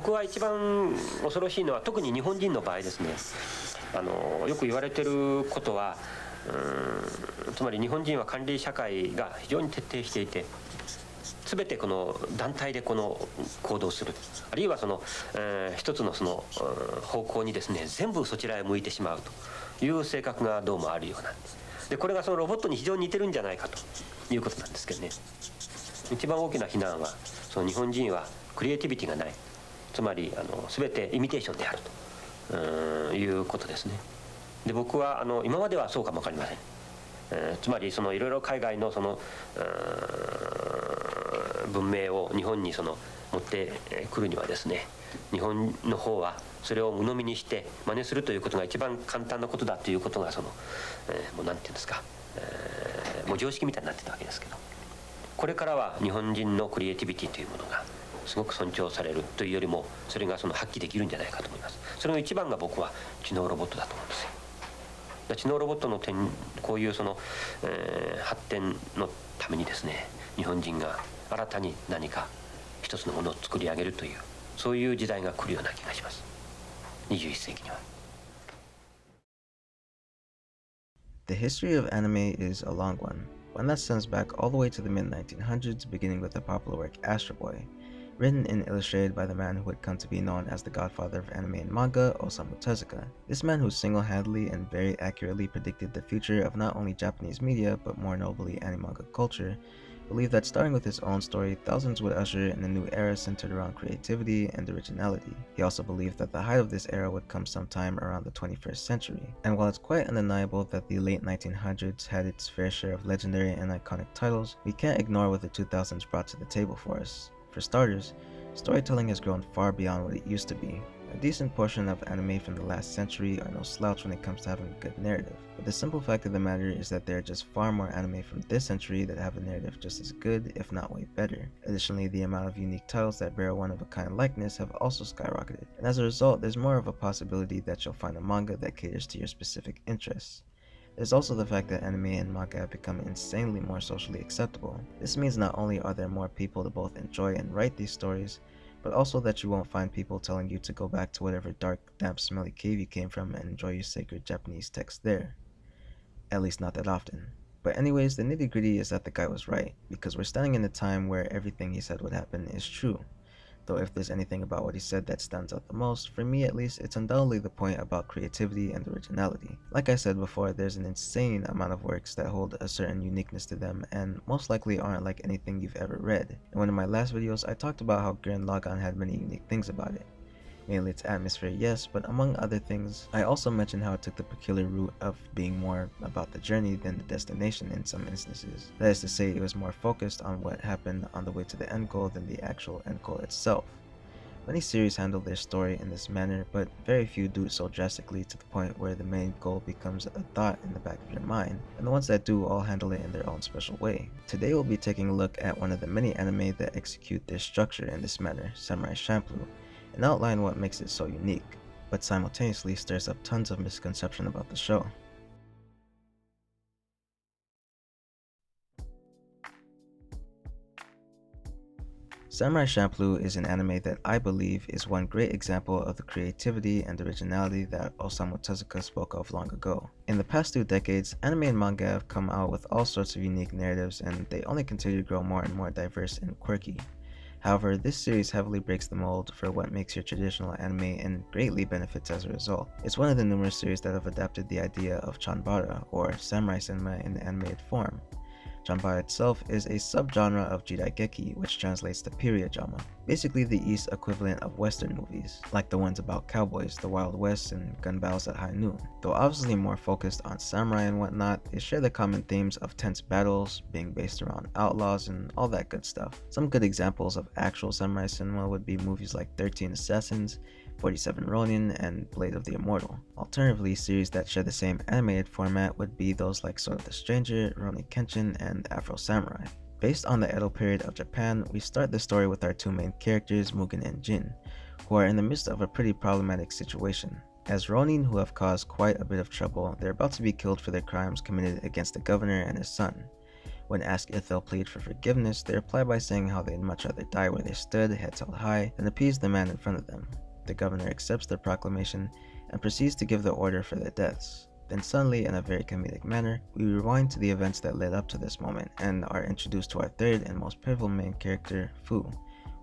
僕は一番恐ろしいのは特に日本人の場合ですね、よく言われてることは、つまり日本人は管理社会が非常に徹底していて、全てこの団体でこの行動する、あるいはその、一つのその方向にですね全部そちらへ向いてしまうという性格がどうもあるようなんです。でこれがそのロボットに非常に似てるんじゃないかということなんですけどね。一番大きな非難はその日本人はクリエイティビティがない、つまり全てイミテーションであるということですね。で僕は今まではそうかも分かりません。つまりそのいろいろ海外のその文明を日本にその持ってくるにはですね、日本の方はそれを鵜呑みにして真似するということが一番簡単なことだということがその、もう何て言うんですか、もう常識みたいになってたわけですけど、これからは日本人のクリエイティビティというものがすごく尊重されるというよりも、それがその発揮できるんじゃないかと思います。それの一番が僕は知能ロボットだと思うんですよ。知能ロボットのこういうその、発展のためにですね、日本人が新たに何か一つのものを作り上げるという、そういう時代が来るような気がします。21世紀には。The history of anime is a long one that stems back all the way to the mid-1900s, beginning with the popular work Astro Boy, written and illustrated by the man who would come to be known as the godfather of anime and manga, Osamu Tezuka. This man who single-handedly and very accurately predicted the future of not only Japanese media, but more nobly anime manga culture, believed that starting with his own story, thousands would usher in a new era centered around creativity and originality. He also believed that the height of this era would come sometime around the 21st century. And while it's quite undeniable that the late 1900s had its fair share of legendary and iconic titles, we can't ignore what the 2000s brought to the table for us. For starters, storytelling has grown far beyond what it used to be. A decent portion of anime from the last century are no slouch when it comes to having a good narrative, but the simple fact of the matter is that there are just far more anime from this century that have a narrative just as good, if not way better. Additionally, the amount of unique titles that bear a one-of-a-kind likeness have also skyrocketed, and as a result, there's more of a possibility that you'll find a manga that caters to your specific interests. There's also the fact that anime and manga have become insanely more socially acceptable. This means not only are there more people to both enjoy and write these stories, but also that you won't find people telling you to go back to whatever dark, damp, smelly cave you came from and enjoy your sacred Japanese text there. At least not that often. But anyways, the nitty gritty is that the guy was right, because we're standing in a time where everything he said would happen is true. Though if there's anything about what he said that stands out the most, for me at least, it's undoubtedly the point about creativity and originality. Like I said before, there's an insane amount of works that hold a certain uniqueness to them and most likely aren't like anything you've ever read. In one of my last videos, I talked about how Gurren Lagann had many unique things about it. Mainly its atmosphere, yes, but among other things, I also mentioned how it took the peculiar route of being more about the journey than the destination in some instances. That is to say, it was more focused on what happened on the way to the end goal than the actual end goal itself. Many series handle their story in this manner, but very few do it so drastically to the point where the main goal becomes a thought in the back of your mind, and the ones that do all handle it in their own special way. Today we'll be taking a look at one of the many anime that execute their structure in this manner, Samurai Champloo, and outline what makes it so unique, but simultaneously stirs up tons of misconception about the show. Samurai Champloo is an anime that I believe is one great example of the creativity and originality that Osamu Tezuka spoke of long ago. In the past 2 decades, anime and manga have come out with all sorts of unique narratives, and they only continue to grow more and more diverse and quirky. However, this series heavily breaks the mold for what makes your traditional anime and greatly benefits as a result. It's one of the numerous series that have adapted the idea of chanbara, or samurai cinema, in the animated form. Chanbara itself is a subgenre of jidaigeki, which translates to period drama, basically the East equivalent of Western movies, like the ones about cowboys, the Wild West, and gun battles at high noon. Though obviously more focused on samurai and whatnot, they share the common themes of tense battles, being based around outlaws, and all that good stuff. Some good examples of actual samurai cinema would be movies like 13 Assassins, 47 Ronin, and Blade of the Immortal. Alternatively, series that share the same animated format would be those like Sword of the Stranger, Rurouni Kenshin, and Afro Samurai. Based on the Edo period of Japan, we start the story with our 2 main characters, Mugen and Jin, who are in the midst of a pretty problematic situation. As Ronin, who have caused quite a bit of trouble, they're about to be killed for their crimes committed against the governor and his son. When asked if they'll plead for forgiveness, they reply by saying how they'd much rather die where they stood, heads held high, than appease the man in front of them. The governor accepts their proclamation and proceeds to give the order for their deaths. Then suddenly, in a very comedic manner, we rewind to the events that led up to this moment and are introduced to our third and most pivotal main character, Fu,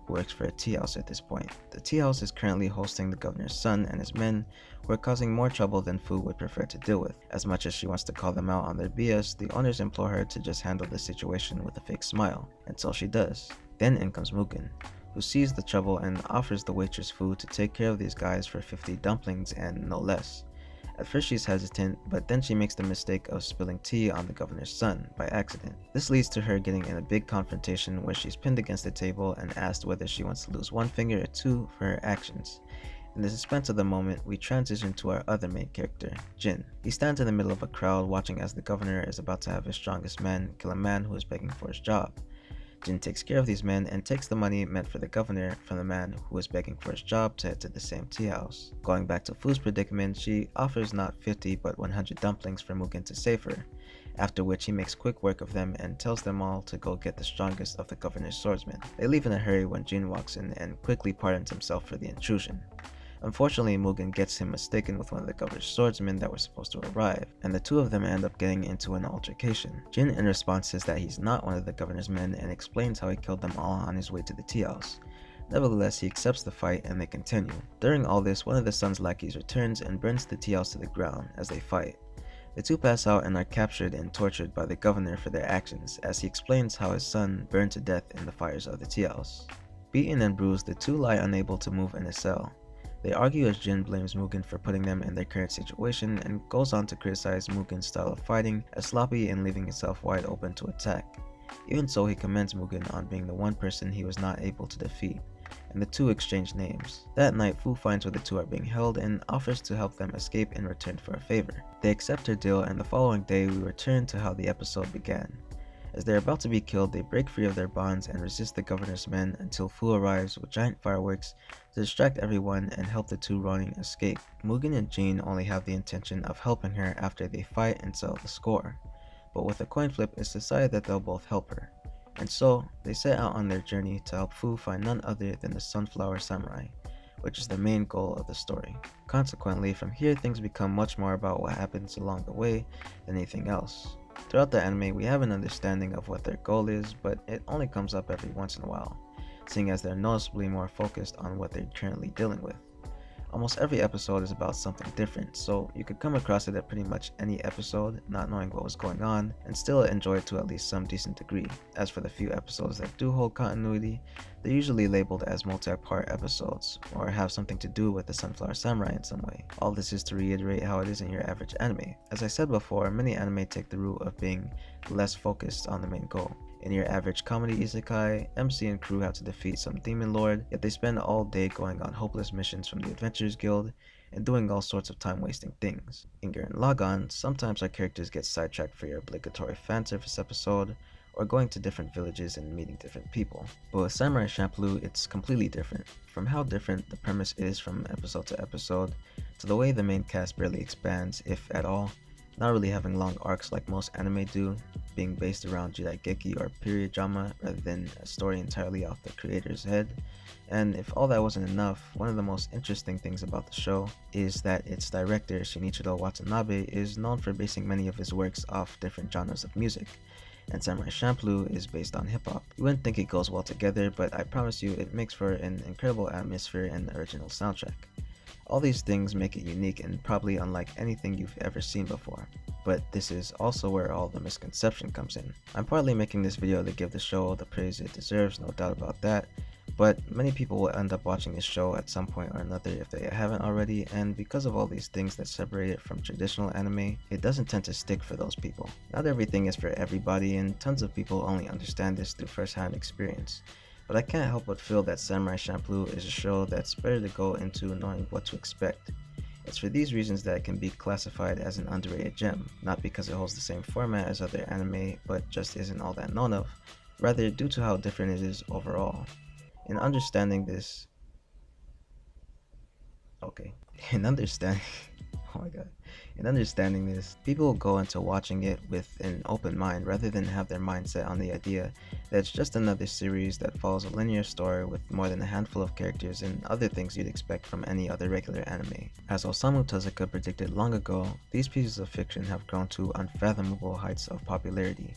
who works for a tea house at this point. The tea house is currently hosting the governor's son and his men, who are causing more trouble than Fu would prefer to deal with. As much as she wants to call them out on their BS, the owners implore her to just handle the situation with a fake smile, and so she does. Then in comes Mugen, who sees the trouble and offers the waitress Fu to take care of these guys for 50 dumplings and no less. At first she's hesitant, but then she makes the mistake of spilling tea on the governor's son by accident. This leads to her getting in a big confrontation where she's pinned against the table and asked whether she wants to lose one finger or two for her actions. In the suspense of the moment, we transition to our other main character, Jin. He stands in the middle of a crowd watching as the governor is about to have his strongest men kill a man who is begging for his job. Jin takes care of these men and takes the money meant for the governor from the man who was begging for his job to head to the same tea house. Going back to Fu's predicament, she offers not 50 but 100 dumplings for Mugen to save her, after which he makes quick work of them and tells them all to go get the strongest of the governor's swordsmen. They leave in a hurry when Jin walks in and quickly pardons himself for the intrusion. Unfortunately, Mugen gets him mistaken with one of the governor's swordsmen that were supposed to arrive, and the two of them end up getting into an altercation. Jin in response says that he's not one of the governor's men and explains how he killed them all on his way to the tea house. Nevertheless, he accepts the fight and they continue. During all this, one of the son's lackeys returns and burns the tea house to the ground as they fight. The two pass out and are captured and tortured by the governor for their actions, as he explains how his son burned to death in the fires of the tea house. Beaten and bruised, the two lie unable to move in a cell. They argue as Jin blames Mugen for putting them in their current situation and goes on to criticize Mugen's style of fighting as sloppy and leaving himself wide open to attack. Even so, he commends Mugen on being the one person he was not able to defeat, and the two exchange names. That night, Fu finds where the two are being held and offers to help them escape in return for a favor. They accept her deal, and the following day we return to how the episode began. As they are about to be killed, they break free of their bonds and resist the governor's men until Fu arrives with giant fireworks to distract everyone and help the two Ronin escape. Mugen and Jin only have the intention of helping her after they fight and settle the score, but with a coin flip it's decided that they'll both help her. And so, they set out on their journey to help Fu find none other than the Sunflower Samurai, which is the main goal of the story. Consequently, from here things become much more about what happens along the way than anything else. Throughout the anime, we have an understanding of what their goal is, but it only comes up every once in a while, seeing as they're noticeably more focused on what they're currently dealing with. Almost every episode is about something different, so you could come across it at pretty much any episode, not knowing what was going on, and still enjoy it to at least some decent degree. As for the few episodes that do hold continuity, they're usually labeled as multi-part episodes, or have something to do with the Sunflower Samurai in some way. All this is to reiterate how it is in your average anime. As I said before, many anime take the route of being less focused on the main goal. In your average comedy isekai, MC and crew have to defeat some demon lord, yet they spend all day going on hopeless missions from the Adventurers Guild and doing all sorts of time-wasting things. In Gurren Lagann, sometimes our characters get sidetracked for your obligatory fan service episode, or going to different villages and meeting different people. But with Samurai Champloo, it's completely different. From how different the premise is from episode to episode, to the way the main cast barely expands, if at all, not really having long arcs like most anime do, being based around jidaigeki or period drama rather than a story entirely off the creator's head. And if all that wasn't enough, one of the most interesting things about the show is that its director, Shinichiro Watanabe, is known for basing many of his works off different genres of music, and Samurai Champloo is based on hip-hop. You wouldn't think it goes well together, but I promise you it makes for an incredible atmosphere and original soundtrack. All these things make it unique and probably unlike anything you've ever seen before. But this is also where all the misconception comes in. I'm partly making this video to give the show the praise it deserves, no doubt about that, but many people will end up watching this show at some point or another if they haven't already, and because of all these things that separate it from traditional anime, it doesn't tend to stick for those people. Not everything is for everybody, and tons of people only understand this through first-hand experience. But I can't help but feel that Samurai Champloo is a show that's better to go into knowing what to expect. It's for these reasons that it can be classified as an underrated gem, not because it holds the same format as other anime, but just isn't all that known of, rather due to how different it is overall. In understanding this, oh my god. In understanding this, people will go into watching it with an open mind rather than have their mind set on the idea that it's just another series that follows a linear story with more than a handful of characters and other things you'd expect from any other regular anime. As Osamu Tezuka predicted long ago, these pieces of fiction have grown to unfathomable heights of popularity,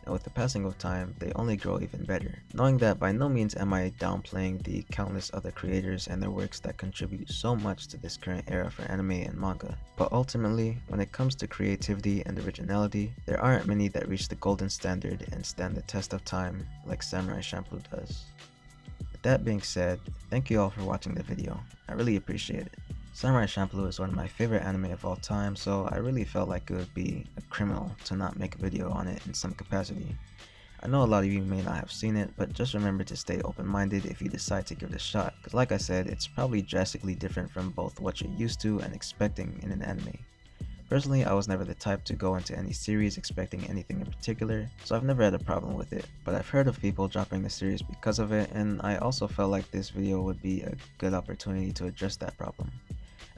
and with the passing of time, they only grow even better. Knowing that, by no means am I downplaying the countless other creators and their works that contribute so much to this current era for anime and manga. But ultimately, when it comes to creativity and originality, there aren't many that reach the golden standard and stand the test of time like Samurai Champloo does. With that being said, thank you all for watching the video. I really appreciate it. Samurai Champloo is one of my favorite anime of all time, so I really felt like it would be a criminal to not make a video on it in some capacity. I know a lot of you may not have seen it, but just remember to stay open-minded if you decide to give it a shot, because like I said, it's probably drastically different from both what you're used to and expecting in an anime. Personally, I was never the type to go into any series expecting anything in particular, so I've never had a problem with it, but I've heard of people dropping the series because of it, and I also felt like this video would be a good opportunity to address that problem.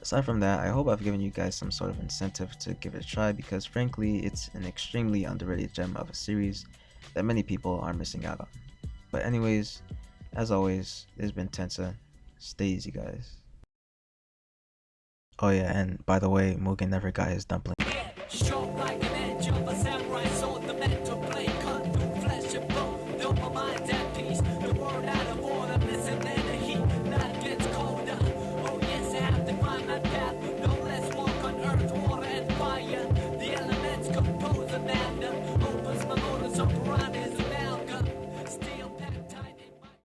Aside from that, I hope I've given you guys some sort of incentive to give it a try because frankly, it's an extremely underrated gem of a series that many people are missing out on. But anyways, as always, this has been Tensa. Stay easy, guys. Oh yeah, and by the way, Mugen never got his dumpling.